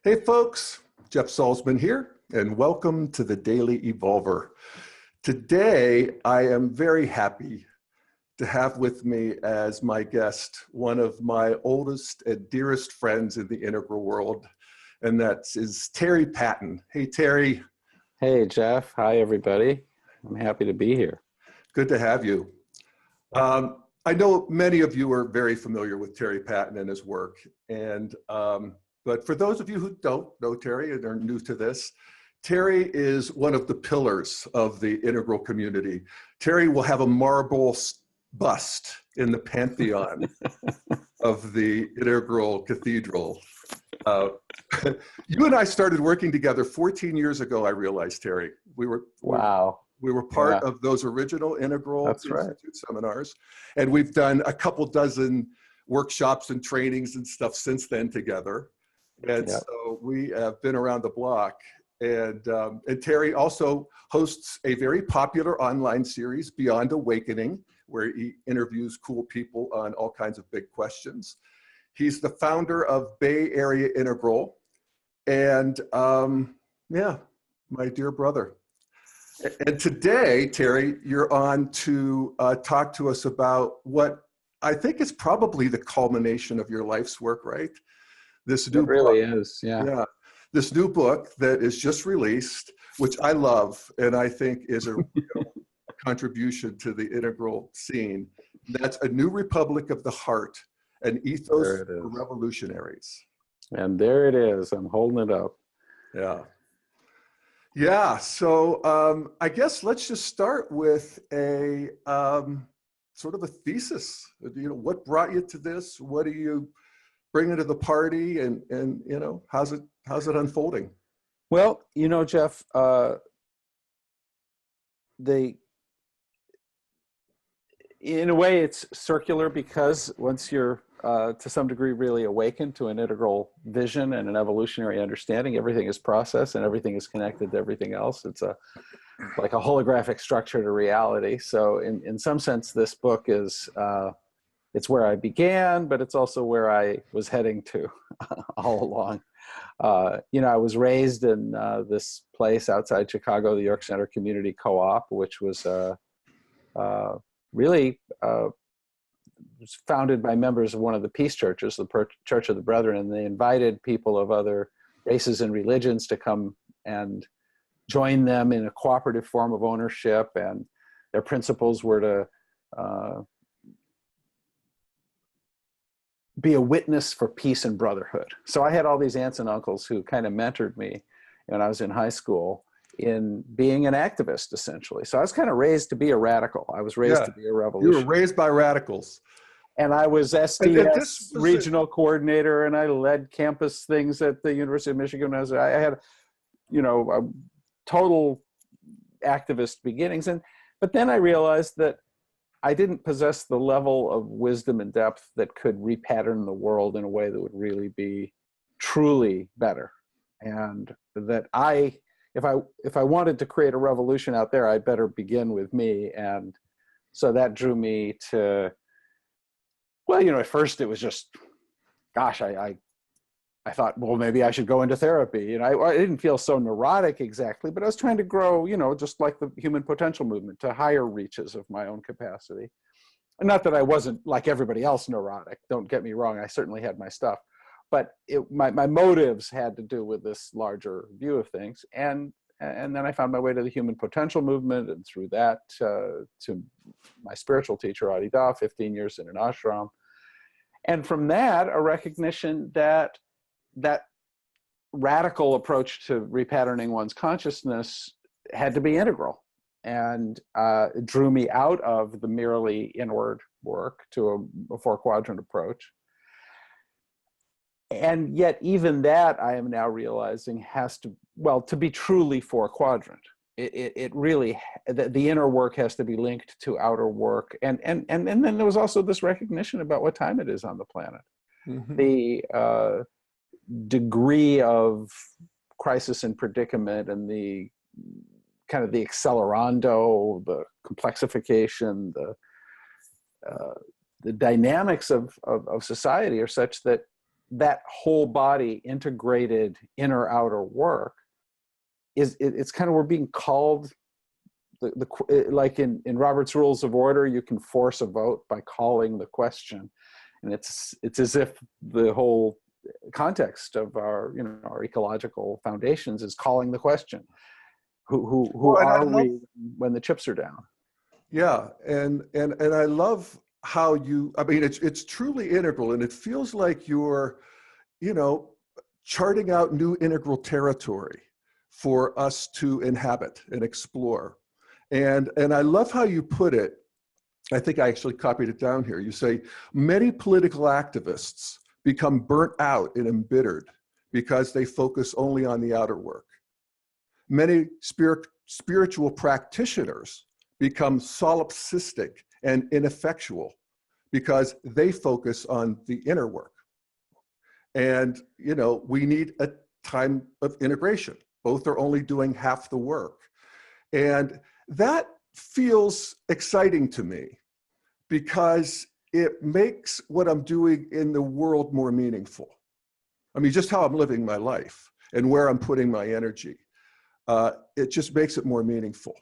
Hey folks, Jeff Salzman here, and welcome to the Daily Evolver. Today, I am very happy to have with me as my guest one of my oldest and dearest friends in the integral world, and that is Terry Patten. Hey Terry. Hey Jeff, hi everybody. I'm happy to be here. Good to have you. I know many of you are very familiar with Terry Patten and his work, and but for those of you who don't know Terry and are new to this, Terry is one of the pillars of the integral community. Terry will have a marble bust in the pantheon of the integral cathedral. You and I started working together 14 years ago, I realized, Terry. We were part of those original Integral Institute seminars, and we've done a couple dozen workshops and trainings and stuff since then together. And so we have been around the block. And Terry also hosts a very popular online series, Beyond Awakening, where he interviews cool people on all kinds of big questions. He's the founder of Bay Area Integral. And my dear brother. And today, Terry, you're on to talk to us about what I think is probably the culmination of your life's work, right? This new book. It really is, yeah. This new book that is just released, which I love, and I think is a real contribution to the integral scene. That's A New Republic of the Heart, an Ethos for Revolutionaries. And there it is. I'm holding it up. Yeah. Yeah, so I guess let's just start with a sort of a thesis. You know, what brought you to this? What are you bringing to the party, and you know, how's it unfolding? Well, you know, Jeff, in a way, it's circular because once you're to some degree really awakened to an integral vision and an evolutionary understanding, everything is process and everything is connected to everything else. It's like a holographic structure to reality. So in some sense, this book is, it's where I began, but it's also where I was heading to all along. You know, I was raised in this place outside Chicago, the York Center Community Co-op, which was really was founded by members of one of the peace churches, the Church of the Brethren, and they invited people of other races and religions to come and join them in a cooperative form of ownership, and their principles were to be a witness for peace and brotherhood. So I had all these aunts and uncles who kind of mentored me when I was in high school in being an activist, essentially. So I was kind of raised to be a radical. I was raised to be a revolutionary. You were raised by radicals. And I was SDS regional coordinator, and I led campus things at the University of Michigan. I had, you know, total activist beginnings. But then I realized that I didn't possess the level of wisdom and depth that could repattern the world in a way that would really be truly better. And that if I wanted to create a revolution out there, I'd better begin with me. And so that drew me to, well, you know, at first it was just, gosh, I thought, well, maybe I should go into therapy. You know, I didn't feel so neurotic exactly, but I was trying to grow, you know, just like the human potential movement, to higher reaches of my own capacity. And not that I wasn't like everybody else neurotic, don't get me wrong, I certainly had my stuff. But my motives had to do with this larger view of things. And then I found my way to the human potential movement, and through that to my spiritual teacher, Adi Da, 15 years in an ashram. And from that, a recognition that that radical approach to repatterning one's consciousness had to be integral. And it drew me out of the merely inward work to a four-quadrant approach. And yet even that, I am now realizing, has to, well, to be truly four-quadrant, it really, the inner work has to be linked to outer work. And then there was also this recognition about what time it is on the planet. Mm-hmm. The degree of crisis and predicament, and the kind of the accelerando, the complexification, the dynamics of society are such that that whole body integrated inner outer work it's kind of, we're being called like in Robert's Rules of Order, you can force a vote by calling the question. And it's as if the whole context of our, our ecological foundations is calling the question. Who are we when the chips are down? Yeah, and I love how I mean, it's truly integral, and it feels like you're, charting out new integral territory for us to inhabit and explore. And I love how you put it. I think I actually copied it down here. You say, many political activists become burnt out and embittered because they focus only on the outer work. Many spiritual practitioners become solipsistic and ineffectual because they focus on the inner work. And, we need a time of integration. Both are only doing half the work. And that feels exciting to me because it makes what I'm doing in the world more meaningful. I mean, just how I'm living my life and where I'm putting my energy. It just makes it more meaningful.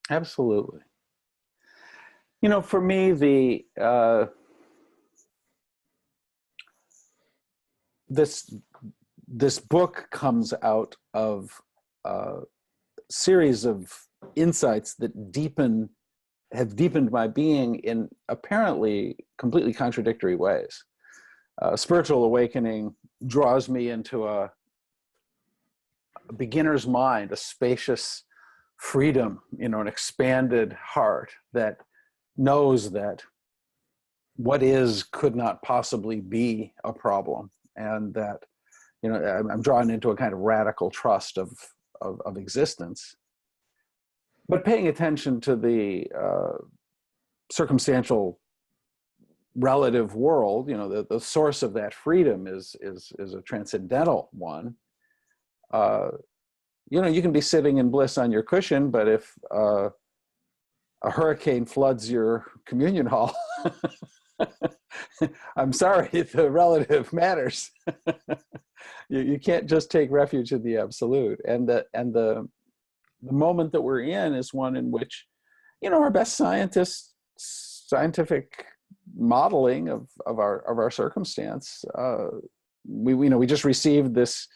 Absolutely. For me, this book comes out of a series of insights that have deepened my being in apparently completely contradictory ways. Spiritual awakening draws me into a beginner's mind, a spacious freedom, an expanded heart that knows that what is could not possibly be a problem, and that I'm drawn into a kind of radical trust of existence. But paying attention to the circumstantial relative world, the source of that freedom is a transcendental one. You can be sitting in bliss on your cushion, but if a hurricane floods your communion hall, I'm sorry, the relative matters. You can't just take refuge in the absolute. And the moment that we're in is one in which, our best scientific modeling of our circumstance. We just received this,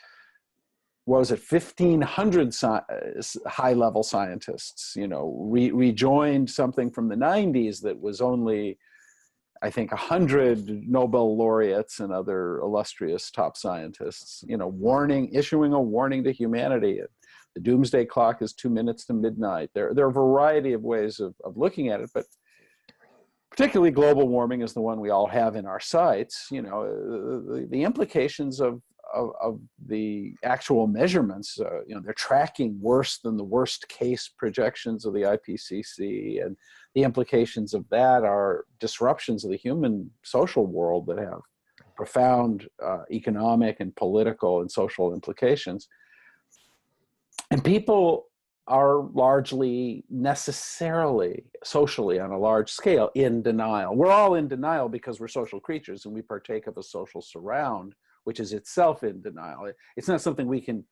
what was it, 1,500 high-level scientists, rejoined something from the 90s that was only, I think, 100 Nobel laureates and other illustrious top scientists, issuing a warning to humanity. The doomsday clock is 2 minutes to midnight. There are a variety of ways of looking at it, but particularly global warming is the one we all have in our sights. The implications of the actual measurements, they're tracking worse than the worst case projections of the IPCC, and the implications of that are disruptions of the human social world that have profound economic and political and social implications. And people are largely necessarily socially on a large scale in denial. We're all in denial because we're social creatures and we partake of a social surround, which is itself in denial. It's not something we can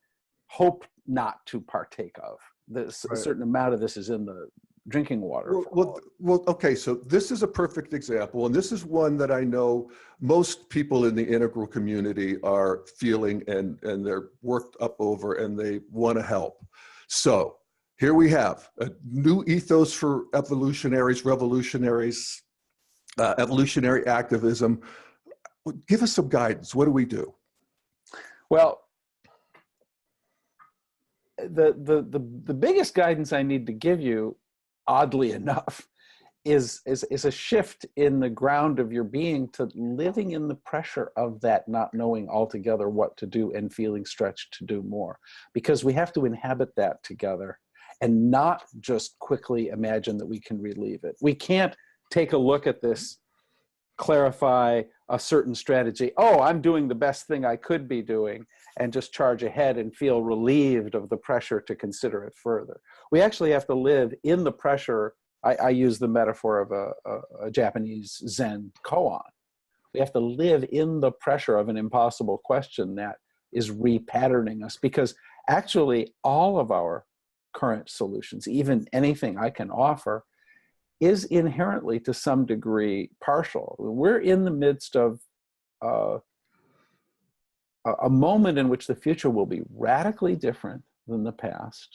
hope not to partake of. Right. A certain amount of this is in the drinking water. Well, okay, so this is a perfect example, and this is one that I know most people in the integral community are feeling and they're worked up over and they want to help. So here we have a new ethos for evolutionaries, revolutionaries, evolutionary activism. Give us some guidance. What do we do? Well, the biggest guidance I need to give you, oddly enough, is a shift in the ground of your being to living in the pressure of that not knowing altogether what to do and feeling stretched to do more. Because we have to inhabit that together and not just quickly imagine that we can relieve it. We can't take a look at this, clarify a certain strategy. Oh, I'm doing the best thing I could be doing, and just charge ahead and feel relieved of the pressure to consider it further. We actually have to live in the pressure. I use the metaphor of a Japanese Zen koan, We have to live in the pressure of an impossible question that is repatterning us, because actually all of our current solutions, even anything I can offer, is inherently to some degree partial. We're in the midst of a moment in which the future will be radically different than the past.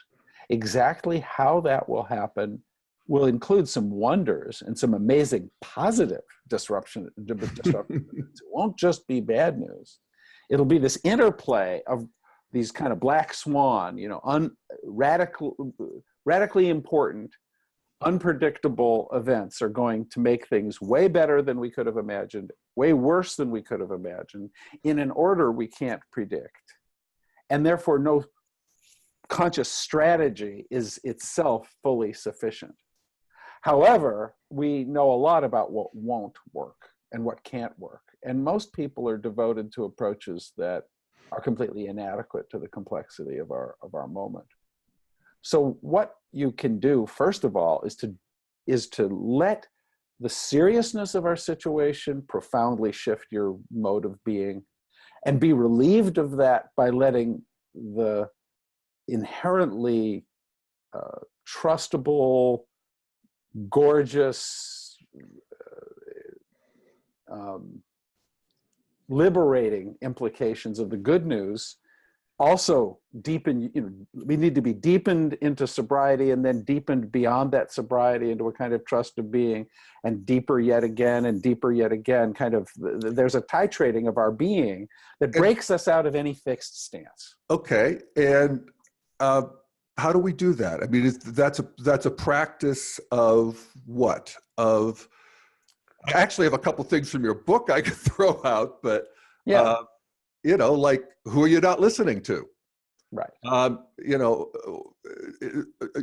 Exactly how that will happen will include some wonders and some amazing positive disruption. It won't just be bad news. It'll be this interplay of these kind of black swan, you know, radically important, unpredictable events are going to make things way better than we could have imagined, way worse than we could have imagined, in an order we can't predict. And therefore, no conscious strategy is itself fully sufficient. However, we know a lot about what won't work and what can't work. And most people are devoted to approaches that are completely inadequate to the complexity of our moment. So what you can do, first of all, is to let the seriousness of our situation profoundly shift your mode of being, and be relieved of that by letting the inherently trustable, gorgeous, liberating implications of the good news also deepen. You know, we need to be deepened into sobriety, and then deepened beyond that sobriety into a kind of trust of being, and deeper yet again, and deeper yet again. Kind of, there's a titrating of our being that breaks us out of any fixed stance. Okay, and how do we do that? I mean, that's a practice of what? Of, I actually have a couple things from your book I could throw out, but yeah. You know, like, who are you not listening to? Right. You know,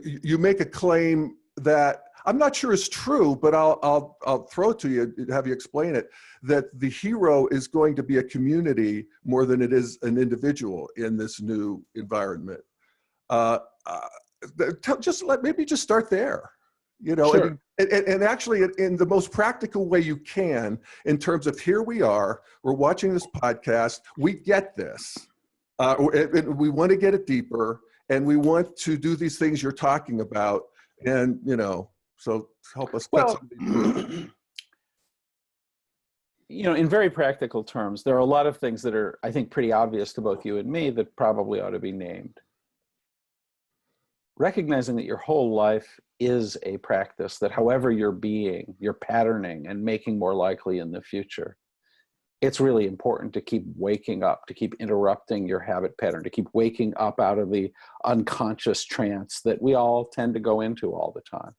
you make a claim that I'm not sure is true, but I'll throw it to you, have you explain it, that the hero is going to be a community more than it is an individual in this new environment. Maybe just start there. You know, sure. and actually in the most practical way you can, in terms of, here we are, we're watching this podcast, we get this, and we want to get it deeper, and we want to do these things you're talking about, and, you know, so help us. Well, you know, in very practical terms, there are a lot of things that are, I think, pretty obvious to both you and me that probably ought to be named. Recognizing that your whole life is a practice, that however you're being, you're patterning and making more likely in the future. It's really important to keep waking up, to keep interrupting your habit pattern, to keep waking up out of the unconscious trance that we all tend to go into all the time.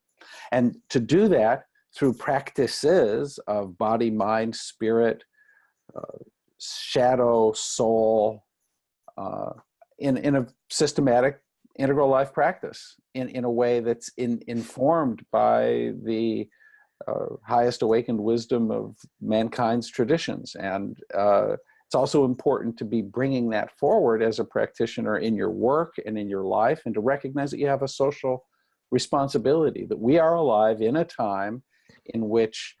And to do that through practices of body, mind, spirit, shadow, soul, in a systematic, integral life practice, in a way that's informed by the highest awakened wisdom of mankind's traditions. And it's also important to be bringing that forward as a practitioner in your work and in your life, and to recognize that you have a social responsibility, that we are alive in a time in which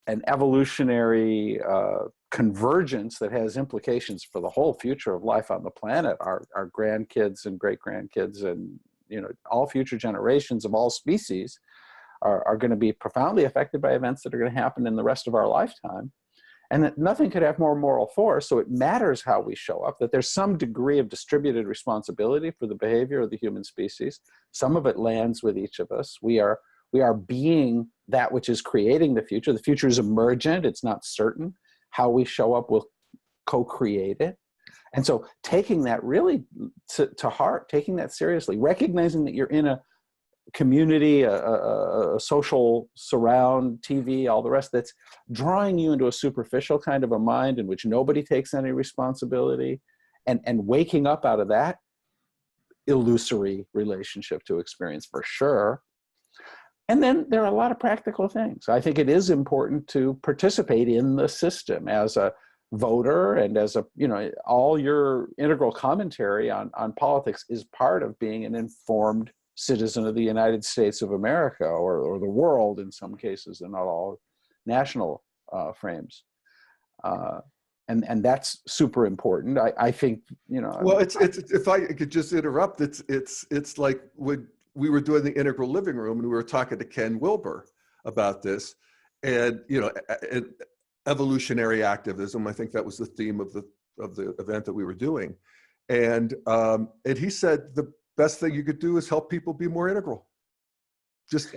an evolutionary convergence that has implications for the whole future of life on the planet, our grandkids and great-grandkids, and, you know, all future generations of all species are going to be profoundly affected by events that are going to happen in the rest of our lifetime. And that nothing could have more moral force, so it matters how we show up, that there's some degree of distributed responsibility for the behavior of the human species. Some of it lands with each of us. We are being that which is creating the future. The future is emergent, it's not certain. How we show up will co-create it. And so taking that really to heart, taking that seriously, recognizing that you're in a community, a social surround, TV, all the rest, that's drawing you into a superficial kind of a mind in which nobody takes any responsibility, and waking up out of that illusory relationship to experience, for sure. And then there are a lot of practical things. I think it is important to participate in the system as a voter, and as a, you know, all your integral commentary on politics is part of being an informed citizen of the United States of America, or the world in some cases, and not all national frames. And that's super important. I think, you know. Well, it's if I could just interrupt, it's like when we were doing the integral living room and we were talking to Ken Wilber about this, and you know, evolutionary activism. I think that was the theme of the event that we were doing, and he said the best thing you could do is help people be more integral. Just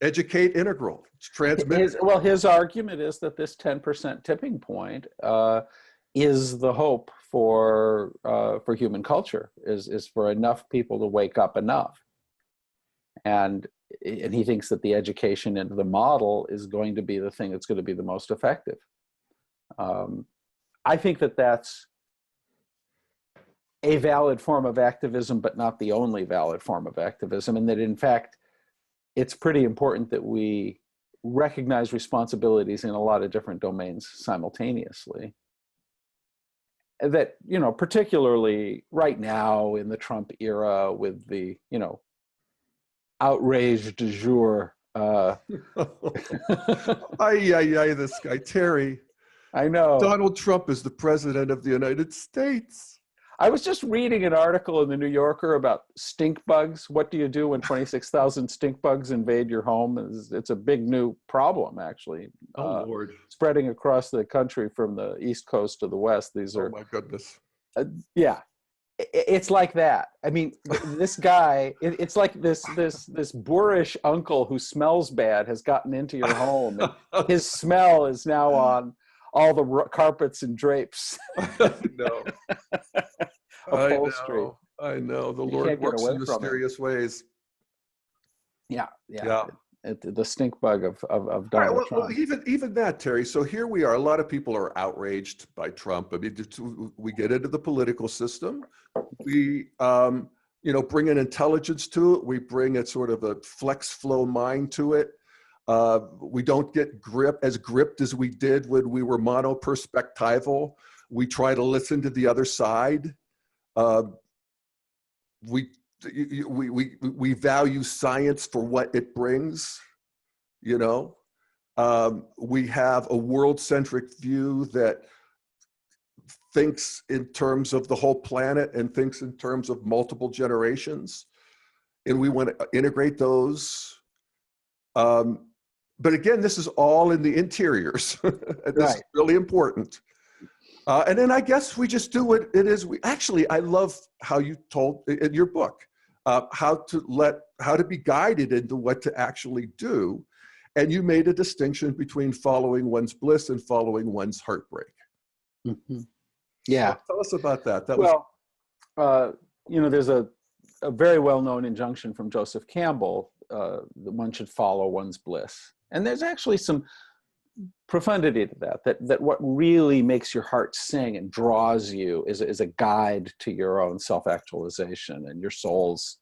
educate integral. Transmit. His argument is that this 10% tipping point is the hope for human culture, is for enough people to wake up enough, and he thinks that the education into the model is going to be the thing that's going to be the most effective. I think that that's a valid form of activism, but not the only valid form of activism, and that in fact, it's pretty important that we recognize responsibilities in a lot of different domains simultaneously. That, you know, particularly right now in the Trump era with the, you know, outrage du jour. This guy, Terry. I know. Donald Trump is the president of the United States. I was just reading an article in the New Yorker about stink bugs. What do you do when 26,000 stink bugs invade your home? It's a big new problem, actually. Oh, Lord. Spreading across the country from the East Coast to the West. These are. Oh, my goodness. Yeah. It's like that. I mean, this guy, it's like this boorish uncle who smells bad has gotten into your home. And his smell is now on all the carpets and drapes. No. Upholstery. I know. The Lord works in mysterious ways. Yeah. The stink bug of Donald Trump. Well, even that, Terry. So here we are. A lot of people are outraged by Trump. I mean, we get into the political system. We, bring an intelligence to it. We bring a sort of a flex flow mind to it. We don't get gripped as we did when we were monoperspectival. We try to listen to the other side. We value science for what it brings. You know, we have a world-centric view that thinks in terms of the whole planet and thinks in terms of multiple generations, and we want to integrate those. But again, this is all in the interiors. This is really important. And then I guess we just do what it is. I love how you told in your book how to be guided into what to actually do. And you made a distinction between following one's bliss and following one's heartbreak. Mm-hmm. Yeah. So tell us about that. There's a very well-known injunction from Joseph Campbell that one should follow one's bliss. And there's actually some profundity to that what really makes your heart sing and draws you is a guide to your own self-actualization and your soul's,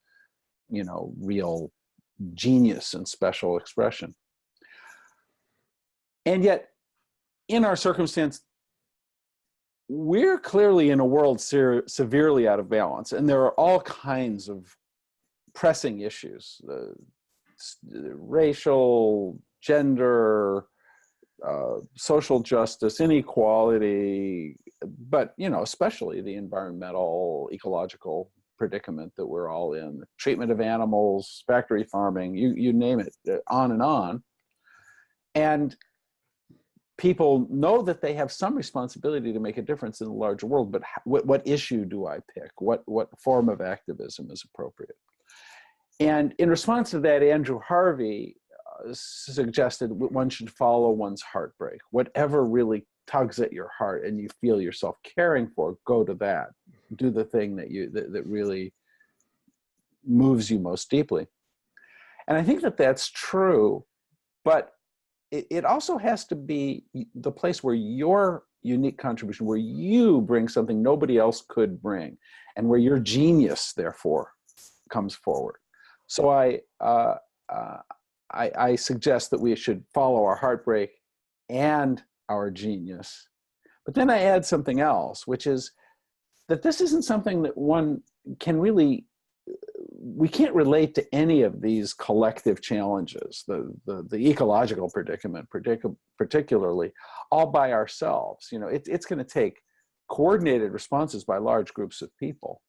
real genius and special expression. And yet, in our circumstance, we're clearly in a world severely out of balance, and there are all kinds of pressing issues, racial, gender, social justice, inequality, but especially the environmental, ecological predicament that we're all in, the treatment of animals, factory farming, you name it, on and on. And people know that they have some responsibility to make a difference in the larger world, but what issue do I pick? What form of activism is appropriate? And in response to that, Andrew Harvey suggested one should follow one's heartbreak. Whatever really tugs at your heart and you feel yourself caring for, go to that. Do the thing that really moves you most deeply. And I think that that's true, but it also has to be the place where your unique contribution, where you bring something nobody else could bring, and where your genius, therefore, comes forward. So I suggest that we should follow our heartbreak and our genius. But then I add something else, which is that this isn't something that one can really we can't relate to any of these collective challenges, the ecological predicament, particularly, all by ourselves. You know, it's going to take coordinated responses by large groups of people.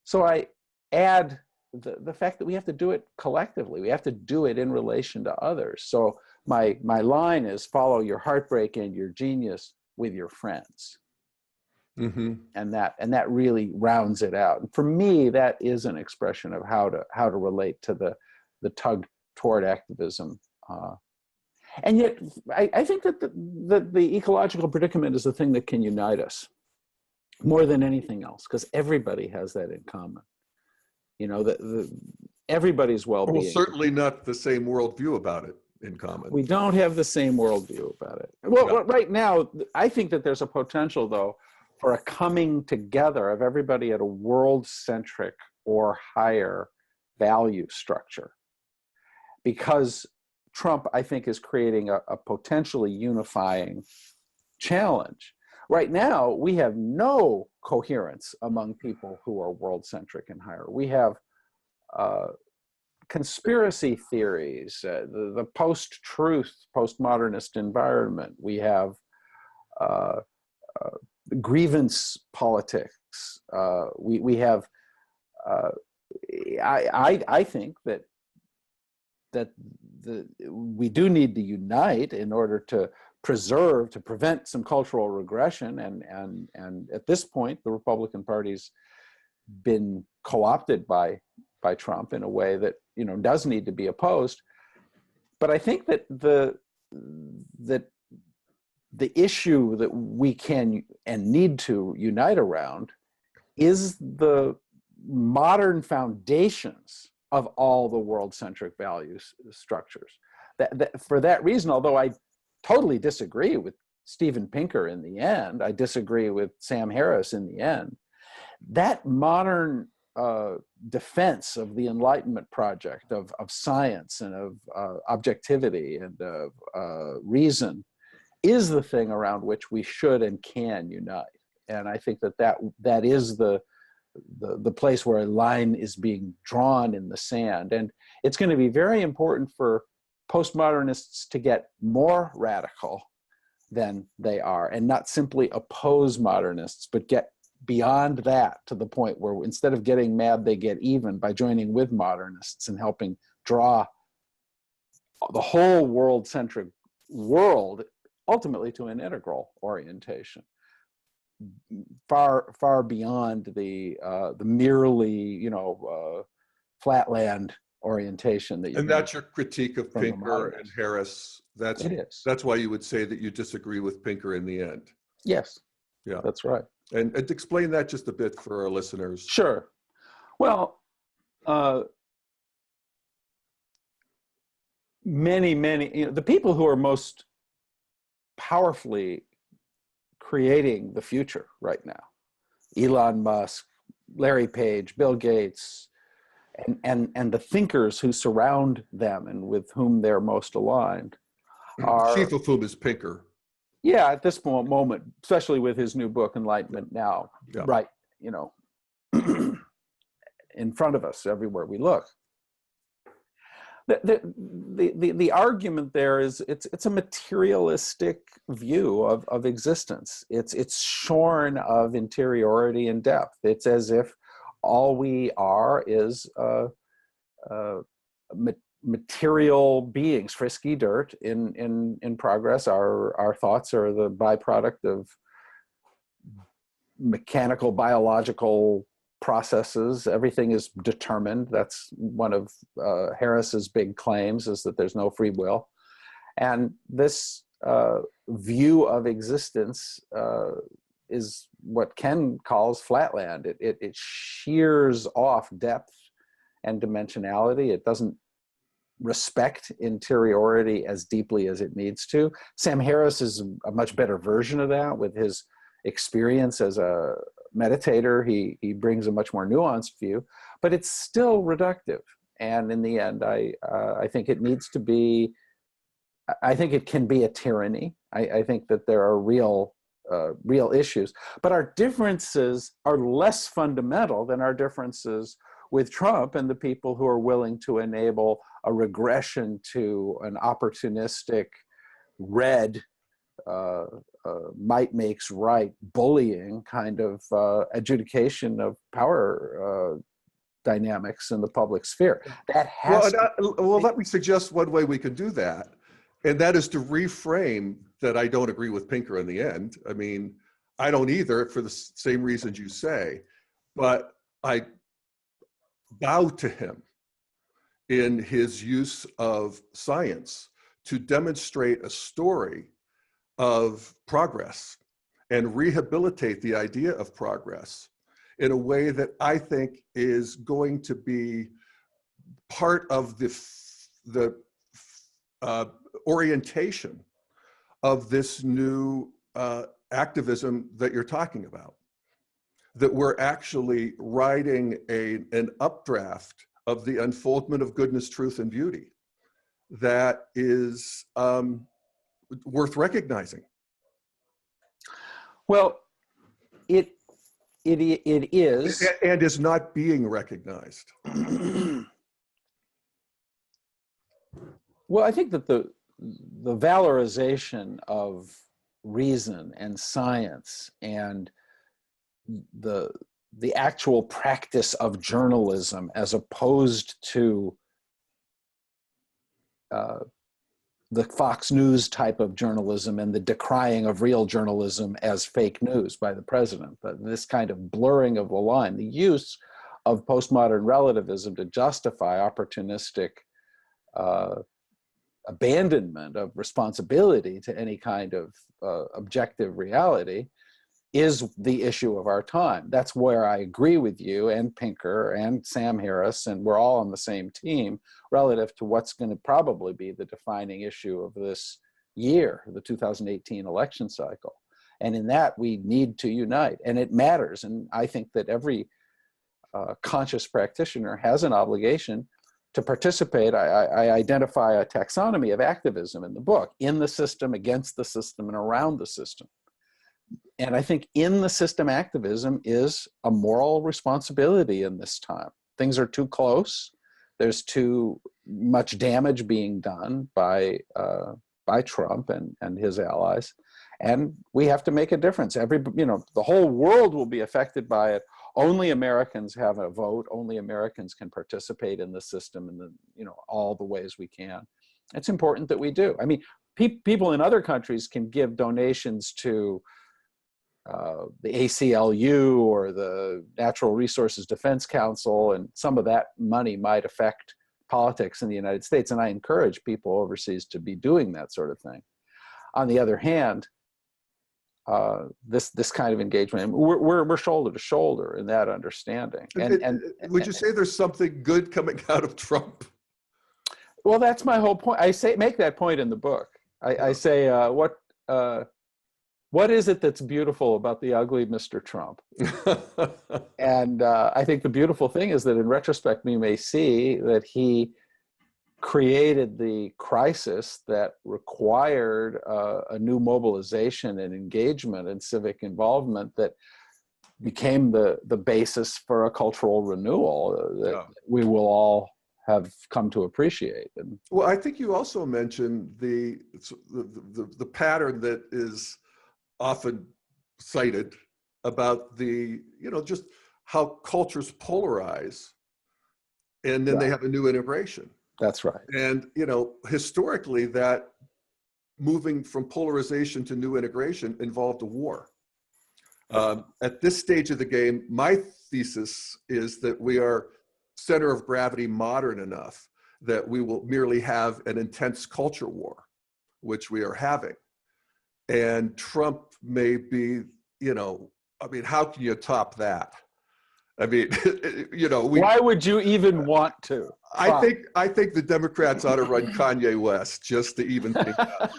So I add the fact that we have to do it collectively. We have to do it in relation to others. So my line is, follow your heartbreak and your genius with your friends. Mm-hmm. And that really rounds it out. And for me, that is an expression of how to relate to the tug toward activism. And yet, I think that the ecological predicament is the thing that can unite us more than anything else, because everybody has that in common. You know, everybody's well-being. Well, certainly not the same worldview about it in common. We don't have the same worldview about it. Well, no. Right now, I think that there's a potential, though, for a coming together of everybody at a world-centric or higher value structure. Because Trump, I think, is creating a potentially unifying challenge. Right now, we have no coherence among people who are world-centric and higher. We have conspiracy theories, the post-truth, postmodernist environment. We have grievance politics. We have. I think that we do need to unite in order to prevent some cultural regression, and at this point, the Republican Party's been co-opted by Trump in a way that, you know, does need to be opposed. But I think that the issue that we can and need to unite around is the modern foundations of all the world-centric values structures. For that reason, although I totally disagree with Steven Pinker in the end, I disagree with Sam Harris in the end, that modern defense of the Enlightenment project, of science and of objectivity and of reason, is the thing around which we should and can unite. And I think that is the place where a line is being drawn in the sand. And it's going to be very important for postmodernists to get more radical than they are, and not simply oppose modernists, but get beyond that to the point where instead of getting mad, they get even by joining with modernists and helping draw the whole world-centric world ultimately to an integral orientation, far beyond the merely, you know, flatland orientation that. And that's your critique of Pinker and Harris. It is. That's why you would say that you disagree with Pinker in the end. Yes. Yeah, that's right. And explain that just a bit for our listeners. Sure. Well, many, you know, the people who are most powerfully creating the future right now, Elon Musk, Larry Page, Bill Gates, and the thinkers who surround them and with whom they're most aligned, are, chief of whom is Pinker. Yeah, at this moment, especially with his new book, Enlightenment Now, yeah. Right, you know, in front of us everywhere we look. The argument there is it's a materialistic view of existence. It's shorn of interiority and depth. It's as if all we are is material beings, frisky dirt in progress. Our thoughts are the byproduct of mechanical, biological processes. Everything is determined. That's one of Harris's big claims, is that there's no free will. And this view of existence is what Ken calls flatland. It shears off depth and dimensionality. It doesn't respect interiority as deeply as it needs to. Sam Harris is a much better version of that with his experience as a meditator. He brings a much more nuanced view, but it's still reductive. And in the end, I think it needs to be, I think it can be a tyranny. I think that there are real issues, but our differences are less fundamental than our differences with Trump and the people who are willing to enable a regression to an opportunistic, red, might makes right, bullying kind of adjudication of power dynamics in the public sphere. That has well, let me suggest one way we can do that, and that is to reframe that I don't agree with Pinker in the end. I mean, I don't either for the same reasons you say, but I bow to him in his use of science to demonstrate a story of progress and rehabilitate the idea of progress in a way that I think is going to be part of the orientation of this new activism that you're talking about. That we're actually riding an updraft of the unfoldment of goodness, truth, and beauty that is worth recognizing. Well, it is. And is not being recognized. Well, I think that the valorization of reason and science and the actual practice of journalism as opposed to the Fox News type of journalism and the decrying of real journalism as fake news by the president, this kind of blurring of the line, the use of postmodern relativism to justify opportunistic abandonment of responsibility to any kind of objective reality is the issue of our time. That's where I agree with you and Pinker and Sam Harris, and we're all on the same team relative to what's going to probably be the defining issue of this year, the 2018 election cycle. And in that, we need to unite, and it matters. And I think that every conscious practitioner has an obligation to participate. I identify a taxonomy of activism in the book: in the system, against the system, and around the system. And I think in the system activism is a moral responsibility in this time. Things are too close. There's too much damage being done by Trump and his allies. And we have to make a difference. The whole world will be affected by it. Only Americans have a vote. Only Americans can participate in the system in all the ways we can. It's important that we do. I mean, people in other countries can give donations to the ACLU or the Natural Resources Defense Council, and some of that money might affect politics in the United States. And I encourage people overseas to be doing that sort of thing. On the other hand, this kind of engagement, we're shoulder to shoulder in that understanding. And would you say there's something good coming out of Trump? Well, that's my whole point. I make that point in the book. I say, what is it that's beautiful about the ugly Mr. Trump? And I think the beautiful thing is that in retrospect, we may see that he created the crisis that required a new mobilization and engagement and civic involvement that became the basis for a cultural renewal that we will all have come to appreciate. And well, I think you also mentioned the pattern that is often cited about just how cultures polarize and then they have a new integration. That's right. And, historically that moving from polarization to new integration involved a war. At this stage of the game, my thesis is that we are center of gravity modern enough that we will merely have an intense culture war, which we are having. And Trump may be, how can you top that? I mean, why would you even want to? I think the Democrats ought to run Kanye West just to even think that.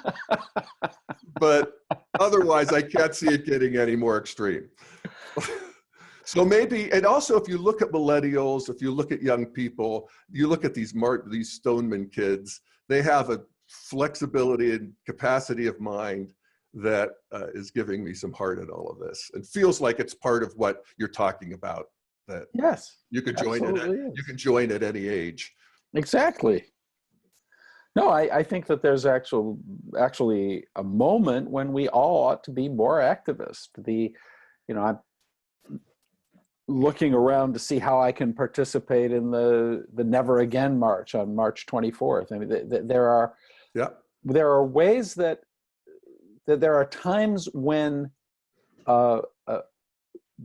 But otherwise, I can't see it getting any more extreme. So maybe, and also if you look at millennials, if you look at young people, you look at these Stoneman kids, they have a flexibility and capacity of mind that is giving me some heart in all of this and feels like it's part of what you're talking about. that Yes, you could join it. absolutely You is. can join at any age. Exactly. No, I think that there's actually a moment when we all ought to be more activist. I'm looking around to see how I can participate in the Never Again March on March 24th. I mean, Yeah. there are ways that there are times when uh, uh,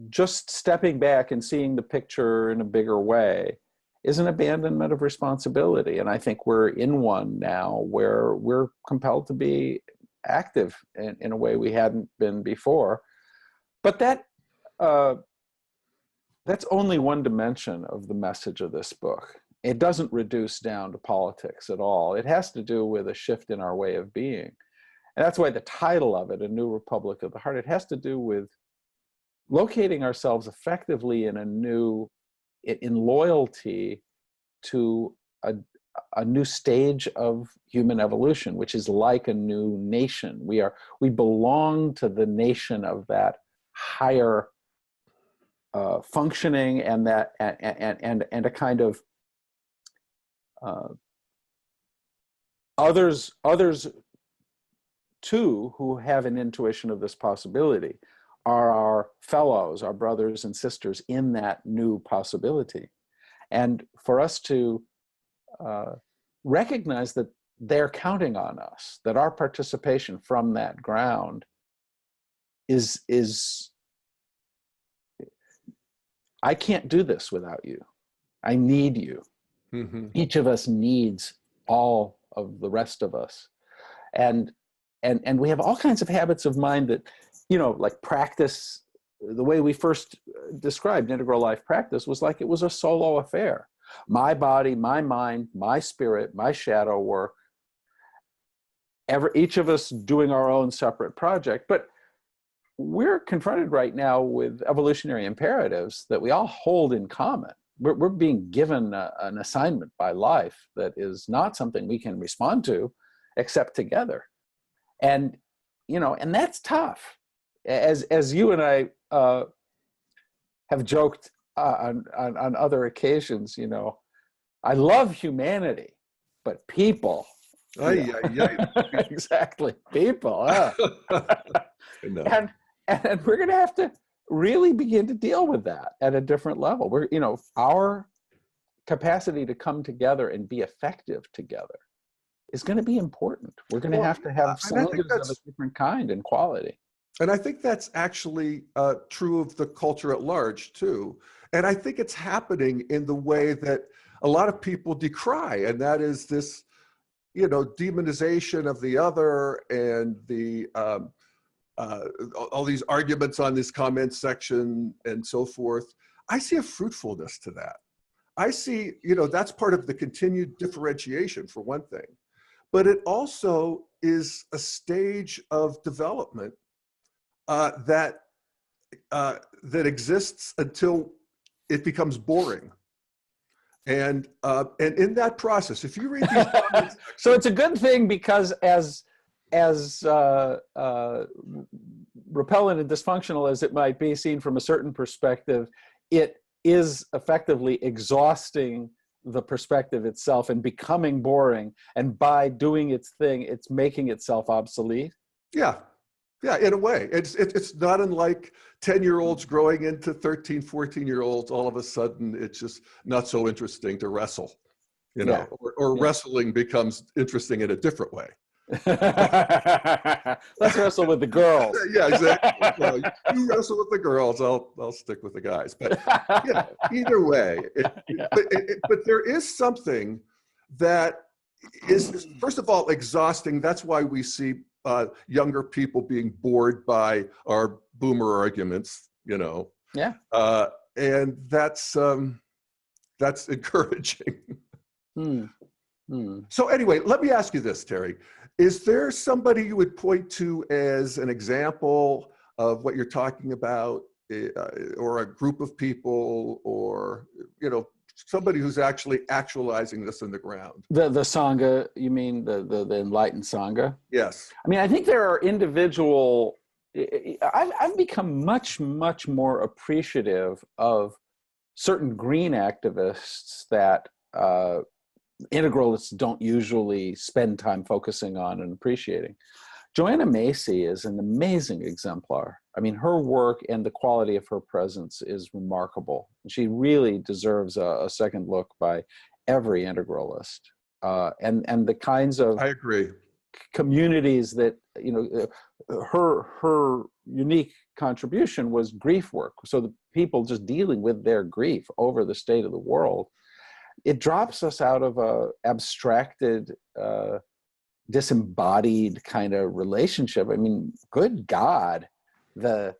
just stepping back and seeing the picture in a bigger way is an abandonment of responsibility. And I think we're in one now where we're compelled to be active in a way we hadn't been before. But that's only one dimension of the message of this book. It doesn't reduce down to politics at all. It has to do with a shift in our way of being. And that's why the title of it, A New Republic of the Heart, it has to do with locating ourselves effectively in loyalty to a new stage of human evolution, which is like a new nation. We belong to the nation of that higher functioning, and that and a kind of others too who have an intuition of this possibility are our fellows, our brothers and sisters in that new possibility. And for us to recognize that they're counting on us, that our participation from that ground is I can't do this without you. I need you. Mm-hmm. Each of us needs all of the rest of us. And we have all kinds of habits of mind that, like practice, the way we first described integral life practice was like it was a solo affair. My body, my mind, my spirit, my shadow work, each of us doing our own separate project. But we're confronted right now with evolutionary imperatives that we all hold in common. We're being given an assignment by life that is not something we can respond to except together. And, and that's tough. As you and I have joked on other occasions, I love humanity, but people. Exactly, people. And we're going to have to really begin to deal with that at a different level. Our capacity to come together and be effective together is going to be important. We're going to have scientists of a different kind and quality. And I think that's actually true of the culture at large too. And I think it's happening in the way that a lot of people decry, and that is this, demonization of the other, and the all these arguments on this comment section and so forth. I see a fruitfulness to that. I see, that's part of the continued differentiation for one thing, but it also is a stage of development that exists until it becomes boring. And in that process, if you read these comments, so it's a good thing, because as repellent and dysfunctional as it might be seen from a certain perspective, it is effectively exhausting the perspective itself and becoming boring. And by doing its thing, it's making itself obsolete. Yeah. Yeah, in a way. It's not unlike 10-year-olds growing into 13, 14-year-olds. All of a sudden, it's just not so interesting to wrestle, or wrestling becomes interesting in a different way. Let's wrestle with the girls. Yeah, exactly. You wrestle with the girls, I'll stick with the guys. But either way, but there is something that is, first of all, exhausting. That's why we see younger people being bored by our boomer arguments, Yeah. And that's encouraging. So anyway, let me ask you this, Terry. Is there somebody you would point to as an example of what you're talking about, or a group of people, or, somebody who's actually actualizing this in the ground? The Sangha, you mean the enlightened Sangha? Yes. I mean, I think there are individual, I've become much more appreciative of certain green activists that integralists don't usually spend time focusing on and appreciating. Joanna Macy is an amazing exemplar. I mean, her work and the quality of her presence is remarkable. She really deserves a second look by every integralist. And the kinds of I agree. communities that, you know, her unique contribution was grief work. So the people just dealing with their grief over the state of the world, it drops us out of a abstracted, disembodied kind of relationship. I mean, good God, the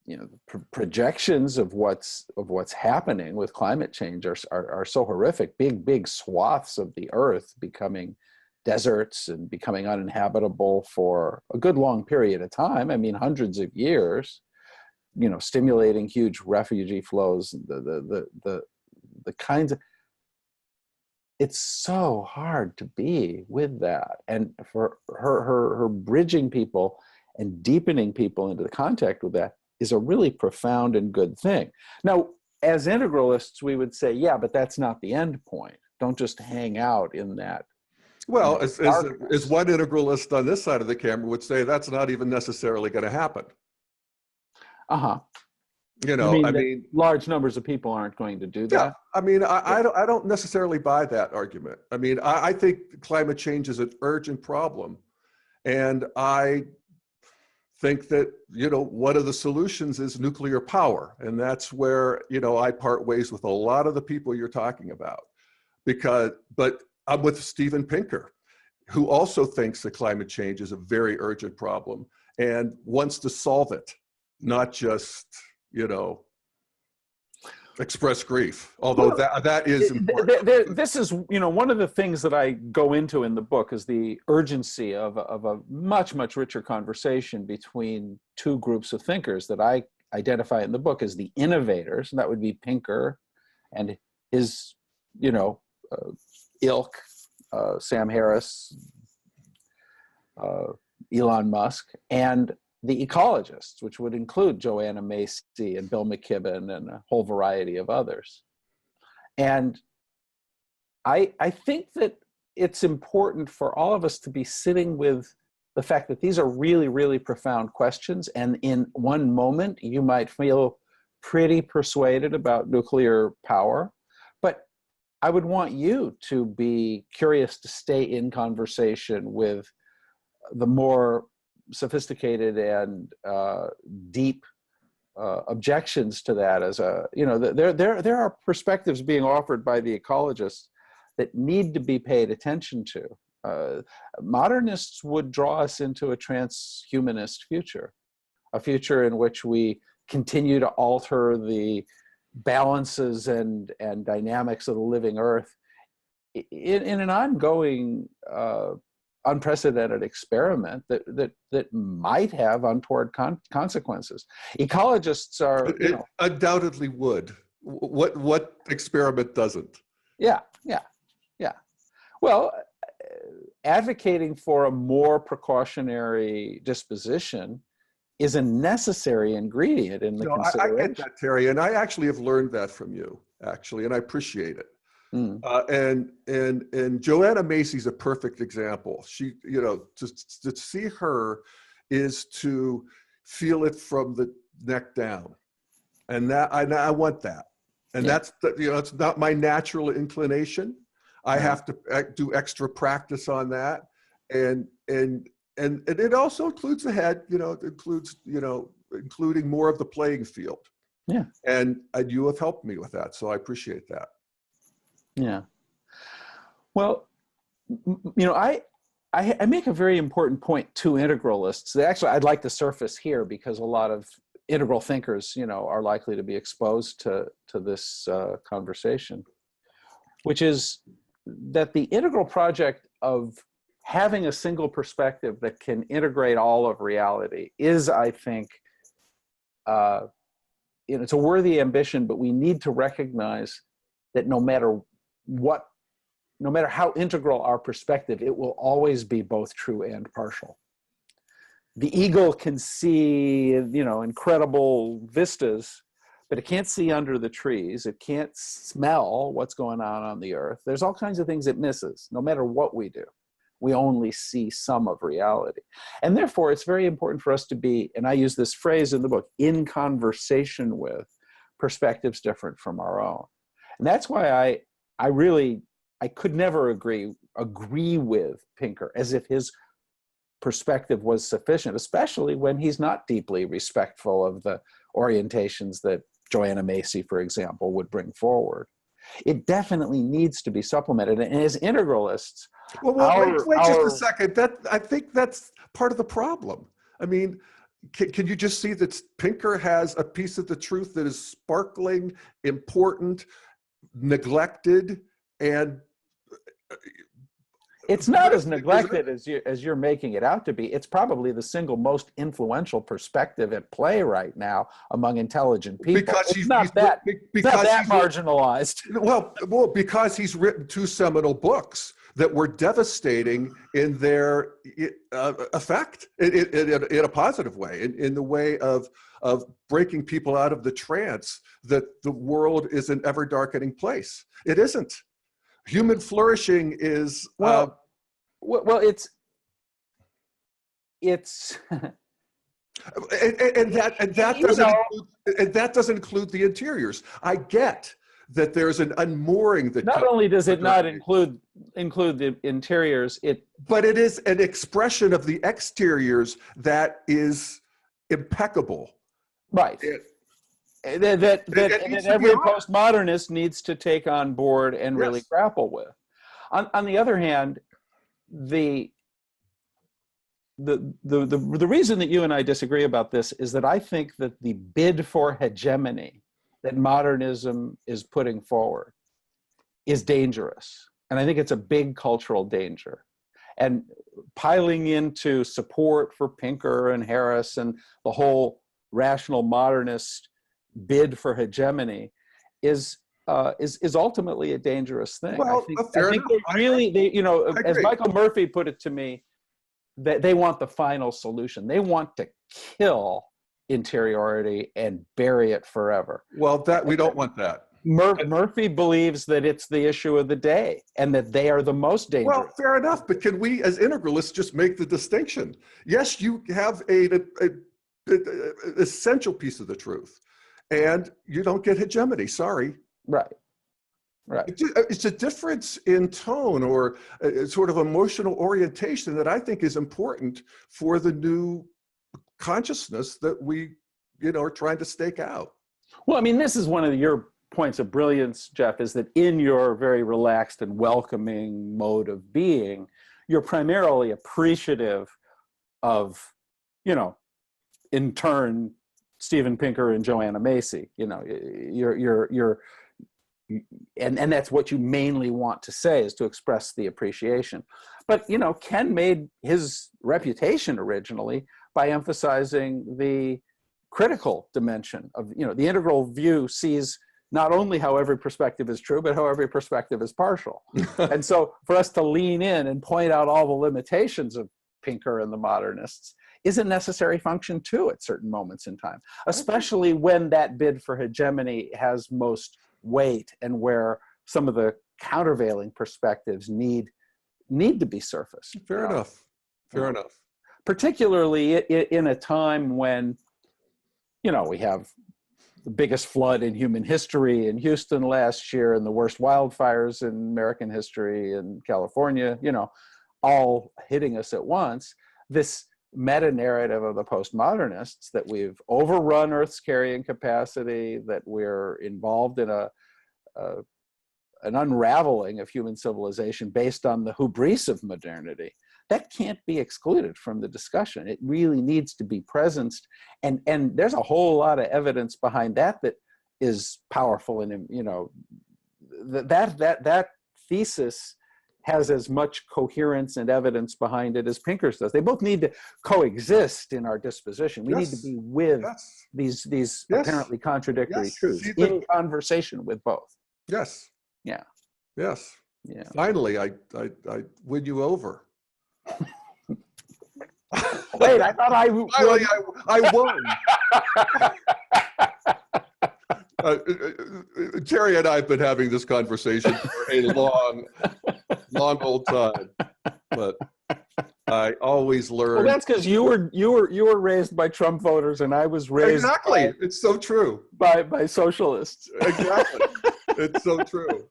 you know, projections of what's happening with climate change are so horrific. Big swaths of the earth becoming deserts and becoming uninhabitable for a good long period of time. I mean, hundreds of years. You know, stimulating huge refugee flows. The kinds of, it's so hard to be with that, and for her bridging people and deepening people into the contact with that is a really profound and good thing. Now, as integralists, we would say, yeah, but that's not the end point. Don't just hang out in that. Well, as one integralist on this side of the camera would say, that's not even necessarily going to happen. Uh-huh. You know, I mean, large numbers of people aren't going to do that. Yeah, I mean, I don't necessarily buy that argument. I mean, I think climate change is an urgent problem, and I think that, you know, one of the solutions is nuclear power, and that's where, you know, I part ways with a lot of the people you're talking about, but I'm with Steven Pinker, who also thinks that climate change is a very urgent problem and wants to solve it, not just, you know, express grief, although that is important. This is, you know, one of the things that I go into in the book is the urgency of a much richer conversation between two groups of thinkers that I identify in the book as the innovators, and that would be Pinker and his, you know, ilk, Sam Harris, Elon Musk, and the ecologists, which would include Joanna Macy and Bill McKibben and a whole variety of others. And I think that it's important for all of us to be sitting with the fact that these are really profound questions. And in one moment, you might feel pretty persuaded about nuclear power, but I would want you to be curious to stay in conversation with the more sophisticated and deep objections to that. As a, you know, there are perspectives being offered by the ecologists that need to be paid attention to. Modernists would draw us into a transhumanist future, a future in which we continue to alter the balances and dynamics of the living earth in an ongoing unprecedented experiment that might have untoward consequences. Ecologists are, you know, undoubtedly would. What experiment doesn't? Yeah. Well, advocating for a more precautionary disposition is a necessary ingredient in the consideration. I get that, Terry, and I actually have learned that from you, actually, and I appreciate it. And Joanna Macy's a perfect example. She, you know, to see her is to feel it from the neck down, and that I want that, and that's you know, it's not my natural inclination. I have to do extra practice on that, and it also includes the head. You know, it includes, you know, including more of the playing field. Yeah, and you have helped me with that, so I appreciate that. Yeah. Well, you know, I make a very important point to integralists that actually I'd like to surface here, because a lot of integral thinkers, you know, are likely to be exposed to this conversation, which is that the integral project of having a single perspective that can integrate all of reality is, I think, you know, it's a worthy ambition, but we need to recognize that no matter how integral our perspective, it will always be both true and partial. The eagle can see, you know, incredible vistas, but it can't see under the trees. It can't smell what's going on the earth. There's all kinds of things it misses, no matter what we do. We only see some of reality. And therefore, it's very important for us to be, and I use this phrase in the book, in conversation with perspectives different from our own. And that's why I could never agree with Pinker as if his perspective was sufficient, especially when he's not deeply respectful of the orientations that Joanna Macy, for example, would bring forward. It definitely needs to be supplemented. And as integralists, wait just a second. I think that's part of the problem. I mean, can you just see that Pinker has a piece of the truth that is sparkling, important, neglected, and it's not as neglected as you're making it out to be. It's probably the single most influential perspective at play right now among intelligent people. Because it's not that marginalized. Well, because he's written two seminal books that were devastating in their effect, in a positive way, in the way of breaking people out of the trance that the world is an ever darkening place. It isn't. Human flourishing is it's and that doesn't include the interiors. I get that there's an unmooring that not only does it not include the interiors, but it is an expression of the exteriors that is impeccable. Right. That every postmodernist needs to take on board and really grapple with. On the other hand, the reason that you and I disagree about this is that I think that the bid for hegemony that modernism is putting forward is dangerous. And I think it's a big cultural danger. And piling into support for Pinker and Harris and the whole rational modernist bid for hegemony is ultimately a dangerous thing. Well, I think as Michael Murphy put it to me, that they want the final solution. They want to kill interiority and bury it forever. Well, we don't want that. Murphy believes that it's the issue of the day and that they are the most dangerous. Well, fair enough, but can we as integralists just make the distinction? Yes, you have an essential piece of the truth, and you don't get hegemony. Sorry. Right. It's a difference in tone or a sort of emotional orientation that I think is important for the new consciousness that we, are trying to stake out. Well, I mean, this is one of your points of brilliance, Jeff, is that in your very relaxed and welcoming mode of being, you're primarily appreciative of, in turn, Steven Pinker and Joanna Macy. And that's what you mainly want to say, is to express the appreciation. But Ken made his reputation originally by emphasizing the critical dimension of the integral view sees not only how every perspective is true, but how every perspective is partial. And so for us to lean in and point out all the limitations of Pinker and the modernists is a necessary function too at certain moments in time, especially when that bid for hegemony has most weight and where some of the countervailing perspectives need to be surfaced. Fair enough. Particularly in a time when, we have the biggest flood in human history in Houston last year and the worst wildfires in American history in California, all hitting us at once. This meta-narrative of the postmodernists that we've overrun Earth's carrying capacity, that we're involved in an unraveling of human civilization based on the hubris of modernity, that can't be excluded from the discussion. It really needs to be presenced, and there's a whole lot of evidence behind that is powerful, and that thesis has as much coherence and evidence behind it as Pinker's does. They both need to coexist in our disposition. We need to be with these apparently contradictory truths in conversation with both. Yes. Yeah. Yes. Yeah. Finally, I win you over. Wait, I thought I won. Terry and I have been having this conversation for a long, long old time, but I always learn. Well, that's because you were raised by Trump voters, and I was raised exactly. It's so true. By socialists. Exactly. It's so true.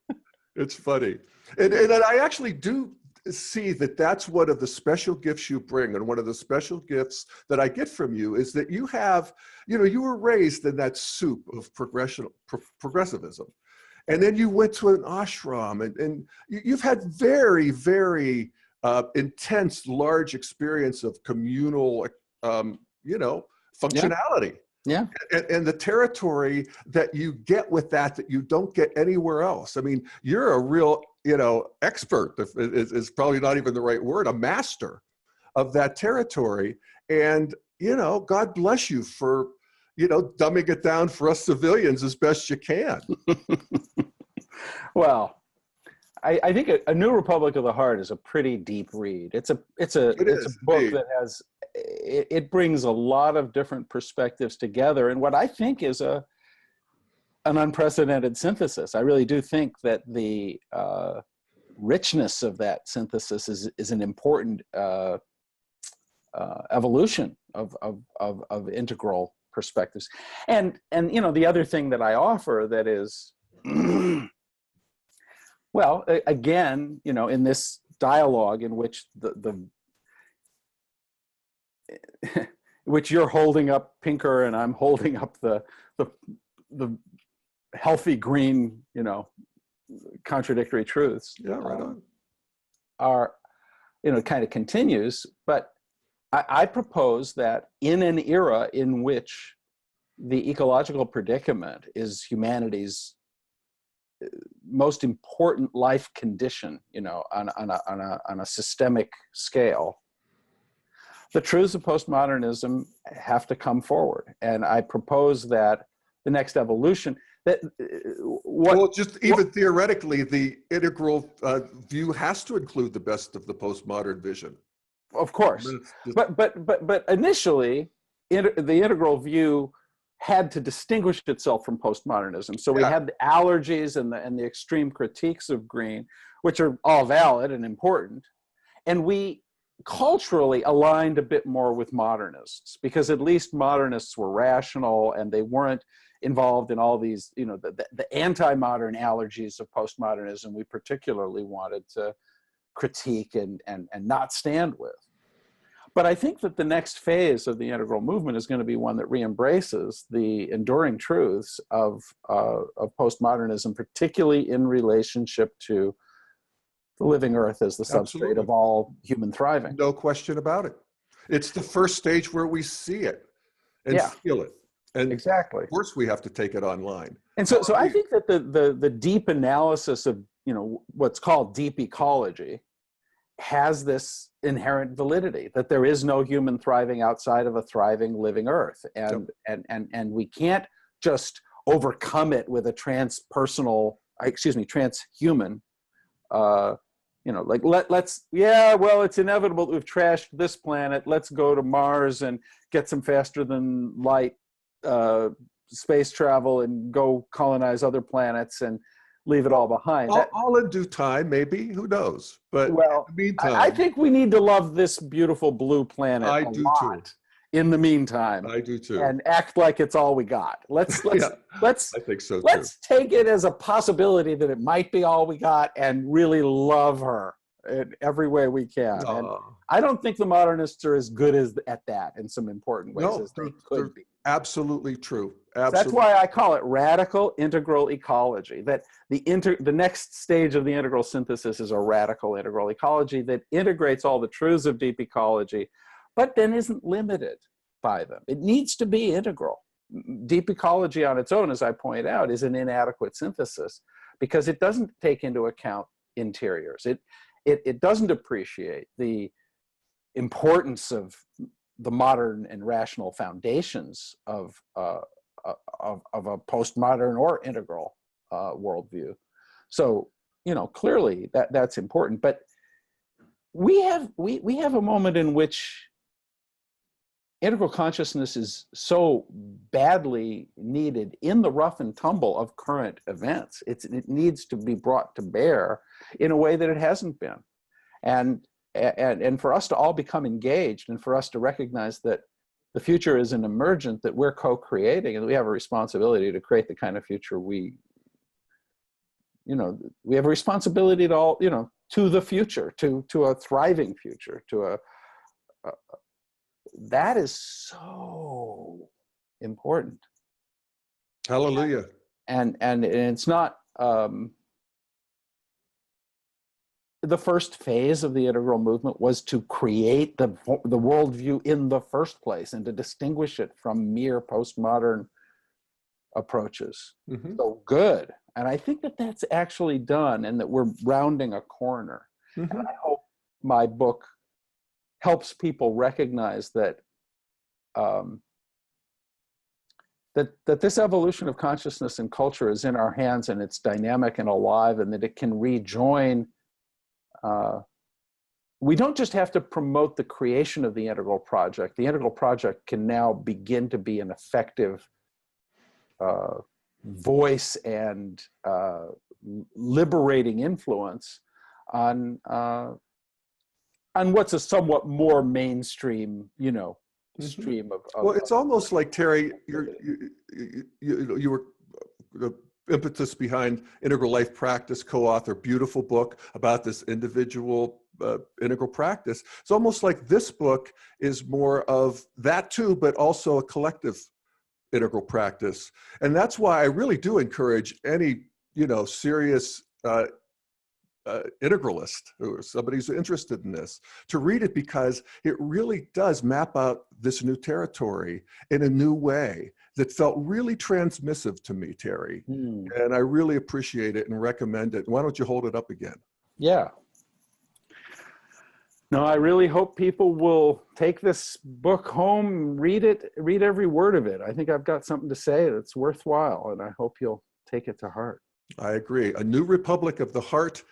It's funny, and I actually do see that that's one of the special gifts you bring, and one of the special gifts that I get from you is that you have, you were raised in that soup of progressivism, and then you went to an ashram, and you've had very, very intense, large experience of communal, functionality. Yeah. And the territory that you get with that you don't get anywhere else. I mean, you're a real, expert, is probably not even the right word, a master of that territory. And, God bless you for, dumbing it down for us civilians as best you can. Well, I think A New Republic of the Heart is a pretty deep read. It's a book indeed. that has, it brings a lot of different perspectives together, and what I think is an unprecedented synthesis. I really do think that the richness of that synthesis is an important evolution of integral perspectives. And the other thing that I offer that is, well, again, in this dialogue in which which you're holding up Pinker and I'm holding up the healthy green, contradictory truths. Yeah, right on. Are, kind of continues. But I propose that in an era in which the ecological predicament is humanity's most important life condition, on a systemic scale, the truths of postmodernism have to come forward. And I propose that the next evolution, theoretically, the integral view has to include the best of the postmodern vision. Of course, but initially, the integral view had to distinguish itself from postmodernism. So we had the allergies and the extreme critiques of green, which are all valid and important, and we culturally aligned a bit more with modernists, because at least modernists were rational and they weren't involved in all these, the anti-modern allergies of postmodernism we particularly wanted to critique and not stand with. But I think that the next phase of the integral movement is going to be one that re-embraces the enduring truths of postmodernism, particularly in relationship to the living earth as the substrate of all human thriving. No question about it. It's the first stage where we see it and feel it. And exactly. Of course, we have to take it online. And so I think that the deep analysis of what's called deep ecology has this inherent validity, that there is no human thriving outside of a thriving living earth, and we can't just overcome it with a transhuman. It's inevitable that we've trashed this planet. Let's go to Mars and get some faster than light space travel and go colonize other planets and leave it all behind. All in due time, maybe. Who knows? But in the meantime, I think we need to love this beautiful blue planet I do too. In the meantime, I do too. And act like it's all we got. Let's I think so too. Let's take it as a possibility that it might be all we got, and really love her in every way we can. And I don't think the modernists are as good at that in some important ways as they could be. Absolutely true. Absolutely. That's why I call it radical integral ecology. That the next stage of the integral synthesis is a radical integral ecology that integrates all the truths of deep ecology, but then isn't limited by them. It needs to be integral. Deep ecology on its own, as I point out, is an inadequate synthesis because it doesn't take into account interiors. It doesn't appreciate the importance of the modern and rational foundations of a postmodern or integral worldview. So, clearly that's important. But we have a moment in which integral consciousness is so badly needed in the rough and tumble of current events. It needs to be brought to bear in a way that it hasn't been. And for us to all become engaged, and for us to recognize that the future is an emergent that we're co-creating, and we have a responsibility to create the kind of future we have a responsibility to all, to the future, to a thriving future, that is so important. Hallelujah. And it's not, the first phase of the integral movement was to create the worldview in the first place and to distinguish it from mere postmodern approaches. Mm-hmm. So good. And I think that that's actually done, and that we're rounding a corner. Mm-hmm. And I hope my book helps people recognize that that this evolution of consciousness and culture is in our hands, and it's dynamic and alive, and that it can rejoin. We don't just have to promote the creation of the Integral Project. The Integral Project can now begin to be an effective voice and liberating influence on what's a somewhat more mainstream, stream of. Well, it's almost like, Terry, you were the impetus behind Integral Life Practice, co-author, beautiful book about this individual integral practice. It's almost like this book is more of that too, but also a collective integral practice. And that's why I really do encourage any, serious integralist or somebody who's interested in this to read it, because it really does map out this new territory in a new way that felt really transmissive to me, Terry. And I really appreciate it and recommend it. Why don't you hold it up again? Yeah. No, I really hope people will take this book home, read it, read every word of it. I think I've got something to say that's worthwhile, and I hope you'll take it to heart. I agree. A New Republic of the Heart,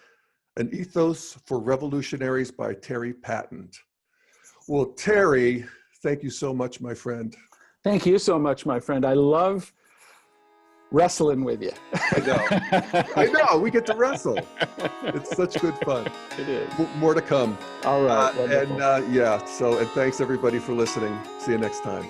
an Ethos for Revolutionaries by Terry Patten. Well, Terry, thank you so much, my friend. Thank you so much, my friend. I love wrestling with you. I know. We get to wrestle. It's such good fun. It is. More to come. All right. And thanks everybody for listening. See you next time.